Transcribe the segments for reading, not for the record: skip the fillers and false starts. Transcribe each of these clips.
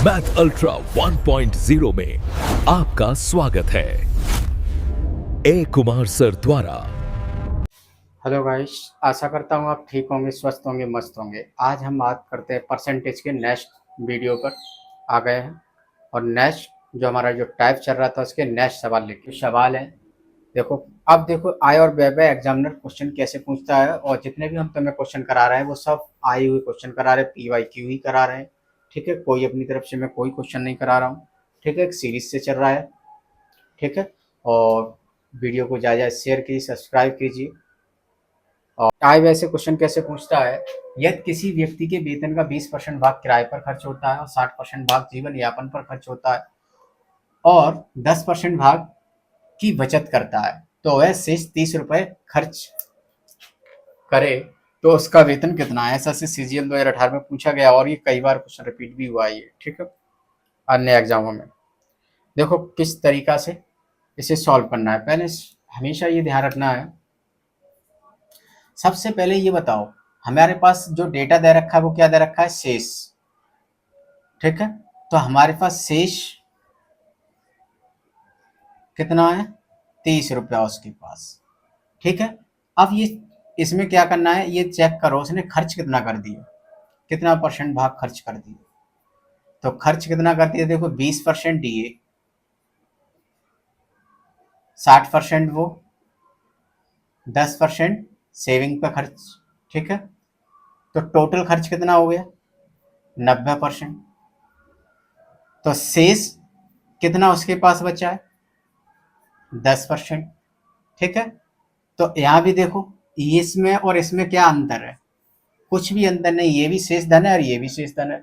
Math ultra 1.0 में आपका स्वागत है ए कुमार सर द्वारा। हेलो गाइस, आशा करता हूँ आप ठीक होंगे, स्वस्थ होंगे, मस्त होंगे। आज हम बात करते हैं परसेंटेज के नेक्स्ट वीडियो पर आ गए हैं। और नेक्स्ट जो हमारा जो टाइप चल रहा था उसके नेक्स्ट सवाल लेके सवाल है। देखो, अब देखो आय और व्यय पे एग्जामिनर क्वेश्चन कैसे पूछता है। और जितने भी हम तुम्हें क्वेश्चन करा रहे हैं वो सब आए हुए क्वेश्चन करा रहे हैं, PYQ ही करा रहे हैं। ठीक है, कोई अपनी तरफ से मैं कोई क्वेश्चन नहीं करा रहा हूँ। ठीक है, एक सीरीज से चल रहा है। ठीक है, और वीडियो को ज़्यादा शेयर कीजिए, सब्सक्राइब कीजिए। और आय व्यय से क्वेश्चन कैसे पूछता है। यदि किसी व्यक्ति के वेतन का 20% भाग किराए पर खर्च होता है और 60% भाग जीवन यापन पर खर्च होता है और 10% भाग की बचत करता है, तो वह शेष 30 रुपए खर्च करे तो उसका वेतन कितना है। ऐसा से CGL 2018 में पूछा गया और ये कई बार क्वेश्चन रिपीट भी हुआ है ये। ठीक है, अन्य एग्जामों में देखो किस तरीका से इसे सॉल्व करना है। पहले हमेशा ये ध्यान रखना है, सबसे पहले ये बताओ हमारे पास जो डेटा दे रखा है वो क्या दे रखा है, शेष। ठीक है, तो हमारे पास शेष कितना है, 30 रुपया उसके पास। ठीक है, अब ये इसमें क्या करना है, ये चेक करो उसने खर्च कितना कर दिया, कितना परसेंट भाग खर्च कर दिया। तो खर्च कितना कर दिया, देखो 20% दिए, 60% वो, 10% सेविंग पे खर्च। ठीक है, तो टोटल खर्च कितना हो गया, 90%। तो शेष कितना उसके पास बचा है, 10%। ठीक है, तो यहाँ भी देखो इसमें और इसमें क्या अंतर है, कुछ भी अंतर नहीं। ये भी शेष धन है और ये भी शेष धन है,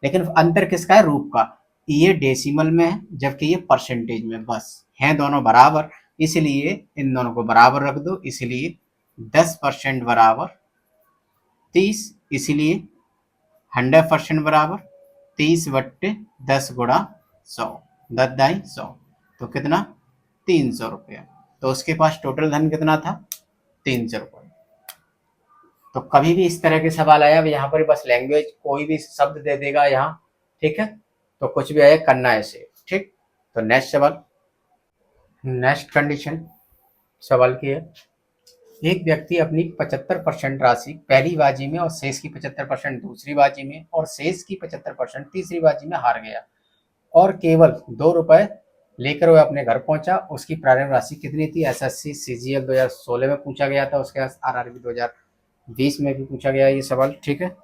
लेकिन अंतर किसका है, रूप का। ये डेसिमल में है जबकि ये परसेंटेज में। बस हैं दोनों बराबर, इसलिए इन दोनों को बराबर रख दो। इसलिए 10% बराबर 30, इसीलिए 100% बराबर 30/10 गुणा 100, 10×100, तो कितना, 300 रुपया। तो उसके पास टोटल धन कितना था, 300 रुपये। तो कभी भी इस तरह के सवाल आया, यहाँ पर बस लैंग्वेज कोई भी शब्द दे देगा यहाँ। ठीक है, तो कुछ भी आया करना है इसे। ठीक, तो नेक्स्ट सवाल, नेक्स्ट कंडीशन सवाल की है। एक व्यक्ति अपनी 75% राशि पहली बाजी में और शेष की 75% दूसरी बाजी में और शेष की 75% तीसरी बाजी में हार गया और केवल 2 रुपए लेकर वह अपने घर पहुंचा। उसकी प्रारंभिक राशि कितनी थी। SSC CGL 2016 में पूछा गया था, उसके बाद RRB 2020 में भी पूछा गया ये सवाल। ठीक है,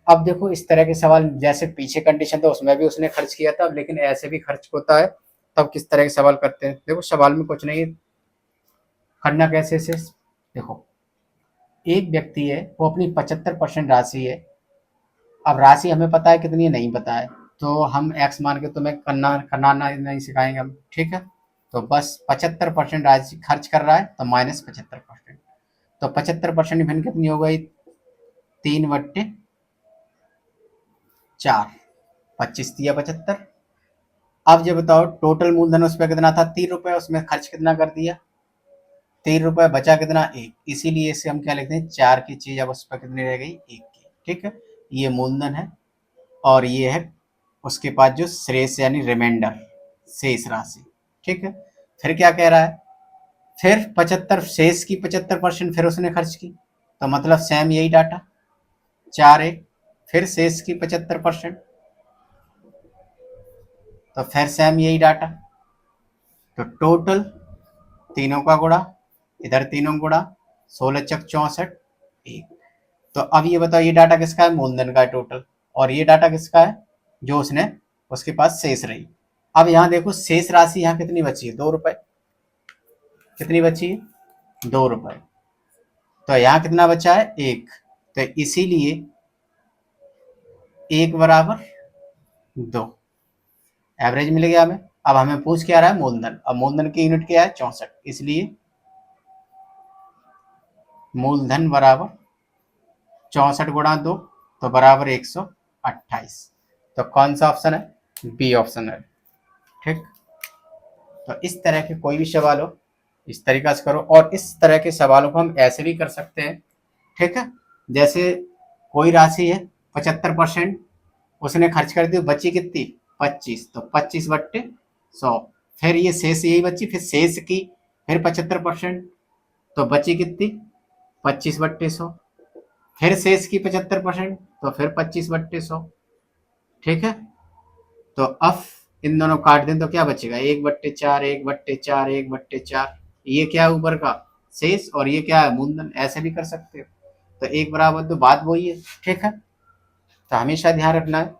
अब देखो इस तरह के सवाल, जैसे पीछे कंडीशन था उसमें भी उसने खर्च किया था, लेकिन ऐसे भी खर्च होता है, तब किस तरह के सवाल करते हैं। देखो सवाल में कुछ नहीं करना, कैसे से देखो, एक व्यक्ति है वो अपनी 75% राशि है। अब राशि हमें पता है कितनी है, नहीं पता है, तो हम एक्स मान के तुम्हें करना करना नहीं सिखाएंगे हम। ठीक है, तो बस 75% राशि खर्च कर रहा है तो -75%। तो 75% भिन्न कितनी हो गई, 3/4, 25×3 = 75। अब ये बताओ टोटल मूलधन उस पर कितना था, 3 रुपए, उसमें खर्च कितना कर दिया, 3 रुपए, बचा कितना, 1। इसीलिए इसे हम क्या लिखते हैं, 4 की चीज अब उस पर कितनी रह गई, 1 की। ठीक है, ये मूलधन है और ये है उसके पास जो शेष यानी रिमाइंडर, शेष राशि। ठीक है, फिर क्या कह रहा है, फिर 75 शेष की 75% फिर उसने खर्च की, तो मतलब सेम यही डाटा, 4 1, फिर शेष की 75%, तो फिर सेम यही डाटा। तो टोटल तीनों का गुणा, इधर तीनों गुणा, 16×6 = 64, 1। तो अब ये बताओ ये डाटा किसका है, मूलधन का है टोटल, और ये डाटा किसका है, जो उसने उसके पास शेष रही। अब यहाँ देखो शेष राशि यहाँ कितनी बची है, 2 रुपए। कितनी बची है, 2 रुपए। तो यहाँ कितना बचा है, 1। तो इसीलिए 1 बराबर 2 एवरेज मिल गया हमें। अब हमें पूछ क्या रहा है, मूलधन। अब मूलधन की यूनिट क्या है, 64, इसलिए मूलधन बराबर 64 × 2, तो बराबर 128। तो कौन सा ऑप्शन है, बी ऑप्शन है। ठीक, तो इस तरह के कोई भी सवाल हो इस तरीका से करो, और इस तरह के सवालों को हम ऐसे भी कर सकते हैं। ठीक है, जैसे कोई राशि है 75%, उसने खर्च कर दी, बची कितनी 25, तो 25/100। फिर ये शेष यही बची, फिर शेष की फिर 75%, तो बची कितनी 25/100। फिर शेष की 75%, तो फिर 25/100। ठीक है, तो अब इन दोनों काट दें तो क्या बचेगा 1/4, 1/4, 1/4। ये क्या है ऊपर का शेष, और ये क्या है मूलधन, ऐसे भी कर सकते हो। तो एक बराबर तो बात वही है। ठीक है, तो हमेशा ध्यान रखना है,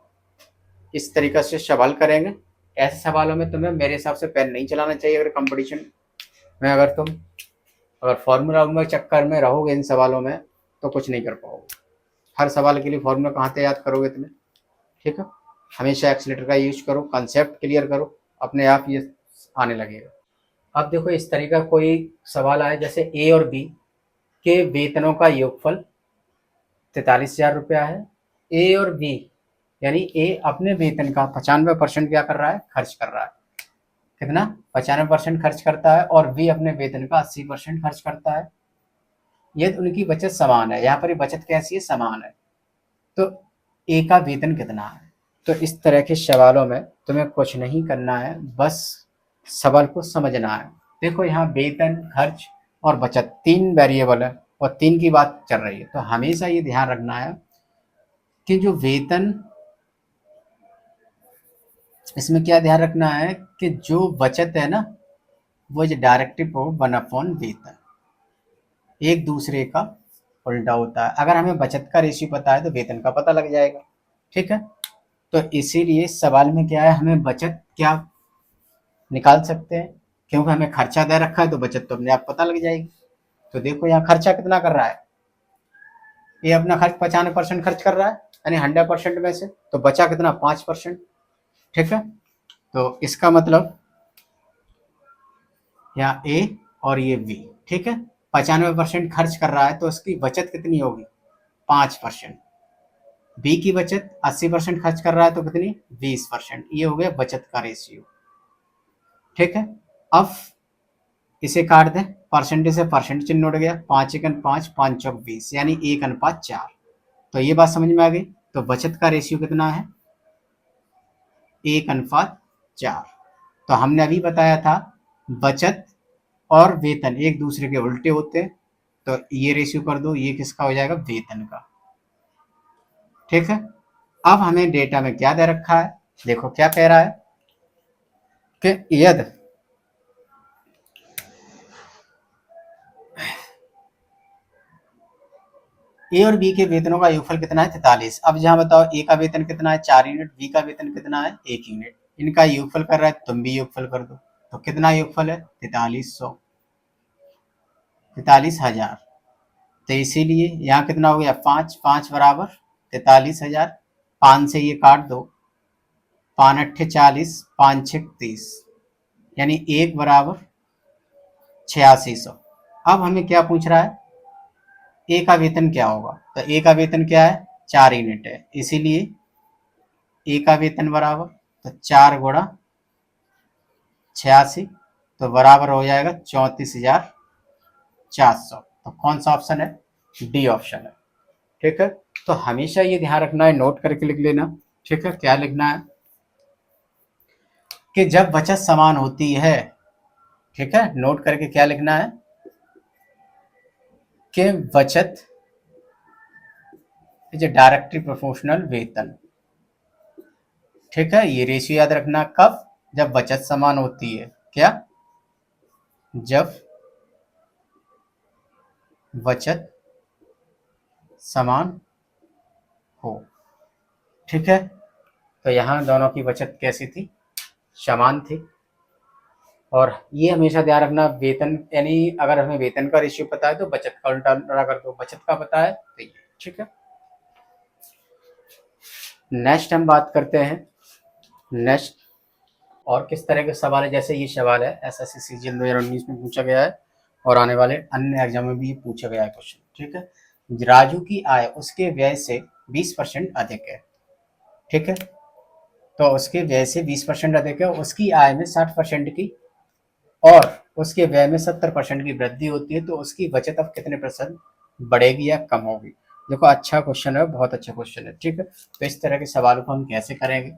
इस तरीके से सवाल करेंगे। ऐसे सवालों में तुम्हें मेरे हिसाब से पेन नहीं चलाना चाहिए। अगर कंपटीशन में अगर तुम अगर फॉर्मूला में चक्कर में रहोगे इन सवालों में तो कुछ नहीं कर पाओगे। हर सवाल के लिए फॉर्मूला कहाँ से याद करोगे तुम्हें। ठीक है, हमेशा एक्सीलेटर का यूज करो, कंसेप्ट क्लियर करो, अपने आप ये आने लगेगा। अब देखो इस तरीके का कोई सवाल आया, जैसे ए और बी के वेतनों का योगफल 43,000 रुपया है। ए और बी यानी ए अपने वेतन का 95% क्या कर रहा है, खर्च कर रहा है। कितना 95% खर्च करता है, और बी अपने वेतन का 80% खर्च करता है। ये उनकी बचत समान है। यहाँ पर बचत कैसी है, समान है। तो ए का वेतन कितना है। तो इस तरह के सवालों में तुम्हें कुछ नहीं करना है, बस सवाल को समझना है। देखो यहाँ वेतन, खर्च और बचत 3 वेरिएबल है और 3 की बात चल रही है। तो हमेशा ये ध्यान रखना है कि जो वेतन, इसमें क्या ध्यान रखना है कि जो बचत है ना वो जो डायरेक्टिव हो 1/, वेतन एक दूसरे का उल्टा होता है। अगर हमें बचत का रेशियो पता है तो वेतन का पता लग जाएगा। ठीक है, तो इसीलिए सवाल में क्या है, हमें बचत क्या निकाल सकते हैं, क्योंकि हमें खर्चा दे रखा है तो बचत तो अपने आप पता लग जाएगी। तो देखो यहाँ खर्चा कितना कर रहा है, ये अपना खर्च 95% खर्च कर रहा है, यानी 100% में से तो बचा कितना 5%। ठीक है, तो इसका मतलब यहाँ ए और ये बी। ठीक है, 95% खर्च कर रहा है तो उसकी बचत कितनी होगी 5%। बी की बचत 80% खर्च कर रहा है तो कितनी 20%। ये हो गया बचत का रेशियो। ठीक है, अब इसे काट दें, परसेंटेज से परसेंट चिन्ह उड़ गया, 5 × 5, 5 × 20 यानी 1:4। तो ये बात समझ में आ गई। तो बचत का रेशियो कितना है 1:4। तो हमने अभी बताया था बचत और वेतन एक दूसरे के उल्टे होते हैं, तो ये रेशियो कर दो, ये किसका हो जाएगा वेतन का। ठीक है, अब हमें डेटा में क्या दे रखा है, देखो क्या कह रहा है कि यदि ए और बी के वेतनों का योगफल कितना है 43। अब जहां बताओ ए का वेतन कितना है 4 यूनिट, बी का वेतन कितना है 1 यूनिट। इनका योगफल कर रहा है, तुम भी योगफल कर दो। तो कितना योगफल है 4300, 43,000। तो इसीलिए यहाँ कितना हो गया 5, 5 बराबर 43,000। 5 से ये काट दो, 5 8 40, 5 6 30, यानी 1 बराबर 8600। अब हमें क्या पूछ रहा है ए का वेतन क्या होगा। तो ए का वेतन क्या है 4 यूनिट है, इसीलिए ए का वेतन बराबर तो 4 × 86 तो बराबर हो जाएगा 34,400। तो कौन सा ऑप्शन है, डी ऑप्शन है। ठीक है, तो हमेशा ये ध्यान रखना है, नोट करके लिख लेना। ठीक है, क्या लिखना है कि जब बचत समान होती है, ठीक है, नोट करके क्या लिखना है कि बचत इज डायरेक्टली प्रोपोर्शनल वेतन। ठीक है, ये रेशियो याद रखना कब, जब बचत समान होती है। क्या, जब बचत समान हो। ठीक है, तो यहाँ दोनों की बचत कैसी थी, समान थी। और ये हमेशा ध्यान रखना, वेतन यानी अगर हमें वेतन का रेशियो पता है तो बचत का उल्टा कर दो, बचत का पता है तो ये। ठीक है, नेक्स्ट हम बात करते हैं नेक्स्ट और किस तरह के सवाल है। जैसे ये सवाल है एसएससी सीजीएल 2019 में पूछा गया है और आने वाले अन्य एग्जाम में भी पूछा गया है क्वेश्चन। ठीक है, राजू की आय उसके व्यय से 20% अधिक है। ठीक है, तो उसके व्यय से 20% अधिक है, उसकी आय में 60% की और उसके व्यय में 70% की वृद्धि होती है, तो उसकी बचत अब कितने % बढ़ेगी या कम होगी। देखो अच्छा क्वेश्चन है, बहुत अच्छा क्वेश्चन है, ठीक है। तो इस तरह के सवालों को हम कैसे करेंगे?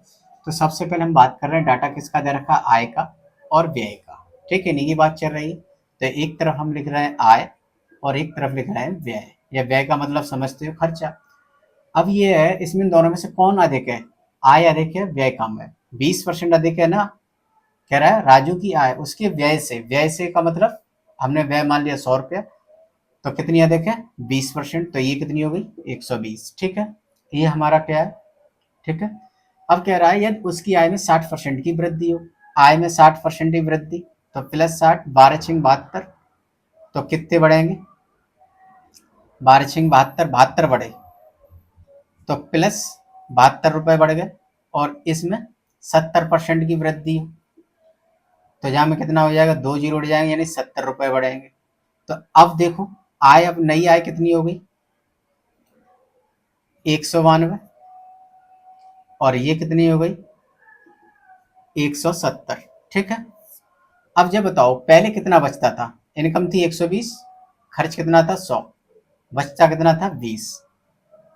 तो सबसे पहले हम बात कर रहे हैं डाटा किसका दे रखा है, आय का और व्यय का, ठीक है, इन्हीं की बात चल रही है। तो एक तरफ हम लिख रहे हैं आय और एक तरफ लिख रहे हैं व्यय, या व्यय का मतलब समझते हो खर्चा। अब ये है, इसमें दोनों में से कौन अधिक है? आय अधिक है, व्यय कम है। 20% अधिक है ना, कह रहा है राजू की आय उसके व्यय से, व्यय से का मतलब हमने व्यय मान लिया 100 रुपया, तो कितनी अधिक है? 20%, तो ये कितनी हो गई? 120, ठीक है। ये हमारा क्या है, ठीक है। अब कह रहा है यदि उसकी आय में 60% की वृद्धि हो, आय में 60% की वृद्धि, तो प्लस 60, 12×6 = 72, तो कितने बढ़ेंगे? 12×6 = 72, 72 बढ़े, तो प्लस 72 रुपये बढ़ गए। और इसमें 70% की वृद्धि हो, तो यहाँ में कितना हो जाएगा? 2 जीरो उड़ जाएंगे, यानी 70 रुपये बढ़ेंगे। तो अब देखो आय, अब नई आय कितनी हो गई? 192, और ये कितनी हो गई? 170, ठीक है। अब जब बताओ पहले कितना बचता था? इनकम थी 120, खर्च कितना था? 100, बचता कितना था? 20।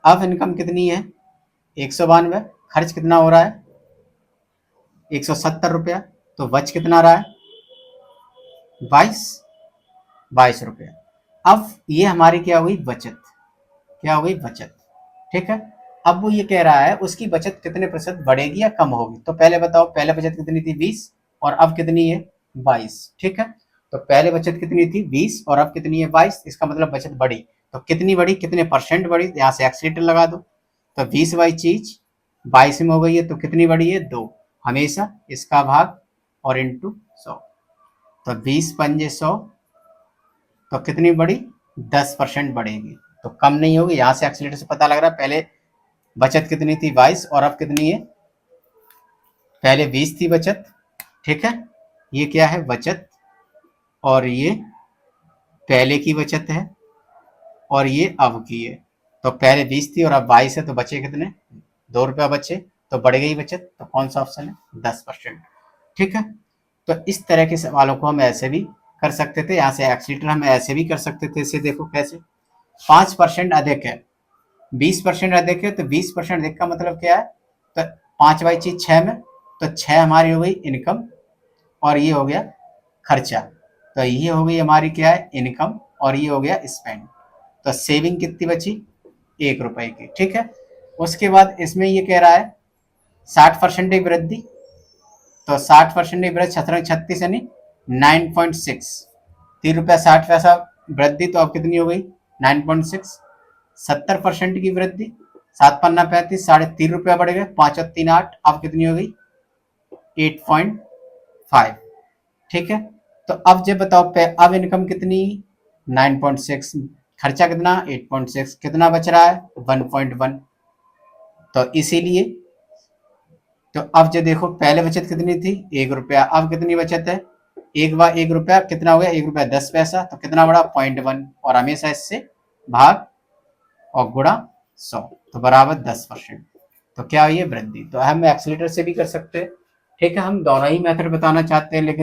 अब इनकम कितनी है? 192, खर्च कितना हो रहा है? 170 रुपया, तो बच कितना रहा है? 22 रुपया। अब ये हमारी क्या हुई? बचत। क्या हो गई? बचत, ठीक है। अब वो ये कह रहा है उसकी बचत कितने प्रतिशत बढ़ेगी या कम होगी? तो पहले बताओ, पहले बचत कितनी थी? 20, और अब कितनी है? 22, ठीक है। तो पहले बचत कितनी थी? 20, और अब कितनी है? 22, इसका मतलब बचत बढ़ी। तो कितनी बढ़ी? कितने परसेंट बढ़ी? यहाँ से एक्सीलेटर लगा दो, तो 20 वाई चीज 22 में हो गई है, तो कितनी बढ़ी है? 2, हमेशा इसका भाग और इंटू 100, तो 20×5 = 100, तो कितनी बढ़ी? 10% बढ़ेगी, तो कम नहीं होगी। यहाँ से एक्सीलेटर से पता लग रहा है पहले बचत कितनी थी? 22, और अब कितनी है? पहले 20 थी बचत, ठीक है। ये क्या है? बचत, और ये पहले की बचत है, और ये अब की है। तो पहले 20 थी और अब 22 है, तो बचे कितने? 2 रुपया बचे, तो बढ़ गई बचत। तो कौन सा ऑप्शन है? 10%, ठीक है। तो इस तरह के सवालों को हम ऐसे भी कर सकते थे, यहाँ से एक्सीलेटर हम ऐसे भी कर सकते थे। इसे देखो कैसे, 5% अधिक है, 20% अधिक है, तो 20% अधिक का मतलब क्या है? तो 5 बाई चीज 6 में, तो 6 हमारी हो गई इनकम, और ये हो गया खर्चा। तो ये हो गई हमारी क्या है? इनकम, और ये हो गया स्पेंड। तो सेविंग कितनी बची? 1 रुपए की, ठीक है। उसके बाद इसमें ये कह रहा है 60% की वृद्धि, तो 60% की वृद्धि 36 यानी 9.6, 3 रुपया 60 पैसा वृद्धि, तो अब कितनी हो गई? 9.6। 70% की वृद्धि, 7×5 = 35, 3.5 रुपया बढ़ गए, 5 और 3 8, अब कितनी हो गई? 8.5, ठीक है। तो अब जब बताओ अब इनकम कितनी? 9.6, खर्चा कितना? 8.6, कितना बच रहा है? 1.1। तो इसीलिए, तो अब जो देखो पहले बचत कितनी थी? 1 रुपया, अब कितनी बचत है? 1 रुपया कितना हो गया? 1 रुपया 10 पैसा, तो कितना बड़ा? 0.1, और हमेशा इससे भाग और गुणा 100, तो बराबर 10%। तो क्या हुई है? वृद्धि। तो हम एक्सीलेटर से भी कर सकते हैं, ठीक है। हम दोनों ही मेथड बताना चाहते हैं, लेकिन